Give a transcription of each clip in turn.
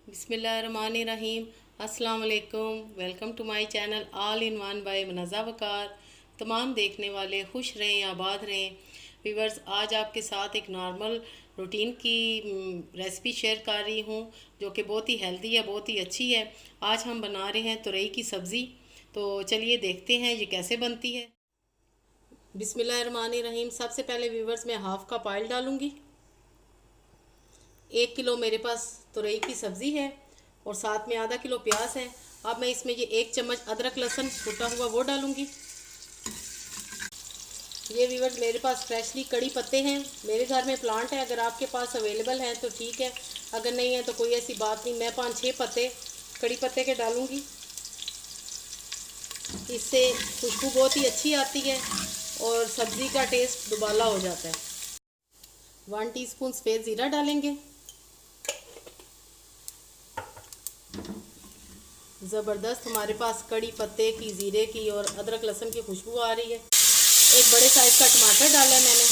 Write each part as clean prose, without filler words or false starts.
बिस्मिल्लाहिर्रहमानिर्रहीम। अस्सलाम वालेकुम। Welcome to my channel all in one by Munazza Waqar. तमाम देखने वाले खुश रहें, आबाद रहें। व्यूअर्स, आज आपके साथ एक नॉर्मल रूटीन की रेसिपी शेयर कर रही हूँ जो कि बहुत ही हेल्दी है, बहुत ही अच्छी है। आज हम बना रहे हैं तुरई की सब्ज़ी। तो चलिए देखते हैं ये कैसे बनती है। बिस्मिल्लाहिर्रहमानिर्रहीम। सबसे पहले व्यूअर्स मैं हाफ़ कप ऑयल डालूँगी। 1 किलो मेरे पास तुरई की सब्ज़ी है और साथ में आधा किलो प्याज है। अब मैं इसमें ये 1 चम्मच अदरक लहसुन कूटा हुआ वो डालूंगी। ये व्यूअर्स मेरे पास फ्रेशली कड़ी पत्ते हैं, मेरे घर में प्लांट है। अगर आपके पास अवेलेबल है तो ठीक है, अगर नहीं है तो कोई ऐसी बात नहीं। मैं 5-6 पत्ते कड़ी पत्ते के डालूंगी। इससे खुशबू बहुत ही अच्छी आती है और सब्ज़ी का टेस्ट दुबाला हो जाता है। 1 टीस्पून सफ़ेद ज़ीरा डालेंगे। ज़बरदस्त हमारे पास कड़ी पत्ते की, ज़ीरे की और अदरक लहसुन की खुशबू आ रही है। एक बड़े साइज़ का टमाटर डाला है मैंने।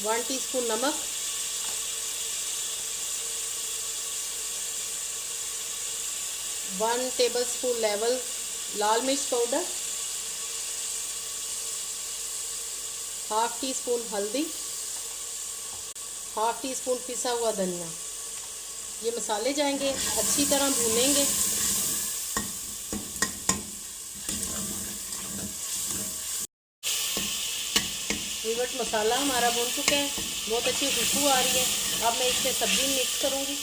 1 टीस्पून नमक, 1 टेबलस्पून लेवल लाल मिर्च पाउडर, हाफ टी स्पून हल्दी, हाफ टी स्पून पिसा हुआ धनिया। ये मसाले जाएंगे, अच्छी तरह भूनेंगे। व्यूअर्स, मसाला हमारा भून चुका है, बहुत अच्छी खुशबू आ रही है। अब मैं इसमें सब्जी मिक्स करूँगी।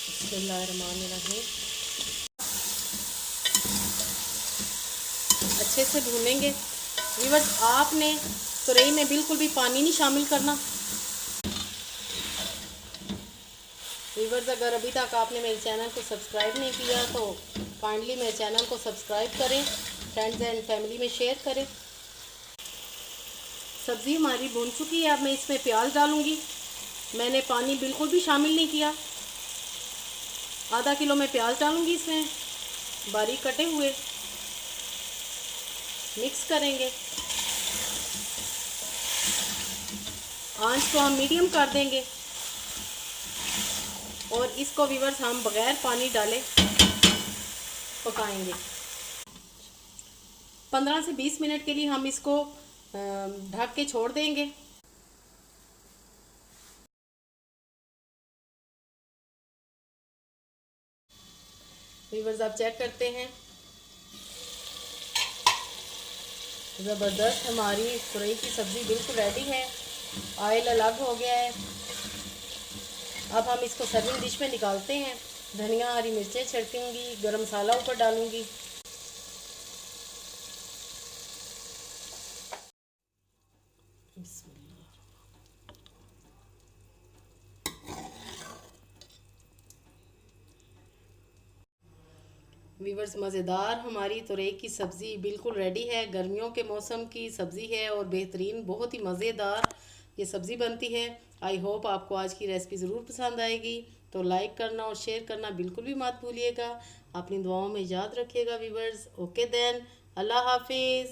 बिस्मिल्लाहिर्रहमानिर्रहीम। अच्छे से भूनेंगे। व्यूअर्स, आपने तुरई में बिल्कुल भी पानी नहीं शामिल करना। व्यूअर्स, अगर अभी तक आपने मेरे चैनल को सब्सक्राइब नहीं किया तो काइंडली मेरे चैनल को सब्सक्राइब करें, फ्रेंड्स एंड फैमिली में शेयर करें। सब्ज़ी हमारी भून चुकी है। अब मैं इसमें प्याज डालूँगी। मैंने पानी बिल्कुल भी शामिल नहीं किया। आधा किलो मैं प्याज डालूँगी इसमें, बारीक कटे हुए। मिक्स करेंगे। आंच को हम मीडियम कर देंगे और इसको व्यूअर्स हम बगैर पानी डाले पकाएंगे। 15 से 20 मिनट के लिए हम इसको ढक के छोड़ देंगे। व्यूअर्स, आप चेक करते हैं, ज़बरदस्त हमारी तुरई की सब्ज़ी बिल्कुल रेडी है। ऑयल अलग हो गया है। अब हम इसको सर्विंग डिश में निकालते हैं। धनिया, हरी मिर्चें छिड़कूंगी, गरम मसाला ऊपर डालूंगी। वीवर्स, मज़ेदार हमारी तुरई की सब्ज़ी बिल्कुल रेडी है। गर्मियों के मौसम की सब्ज़ी है और बेहतरीन, बहुत ही मज़ेदार ये सब्ज़ी बनती है। आई होप आपको आज की रेसिपी ज़रूर पसंद आएगी। तो लाइक करना और शेयर करना बिल्कुल भी मत भूलिएगा। अपनी दुआओं में याद रखिएगा वीवर्स। ओके देन, अल्लाह हाफिज़।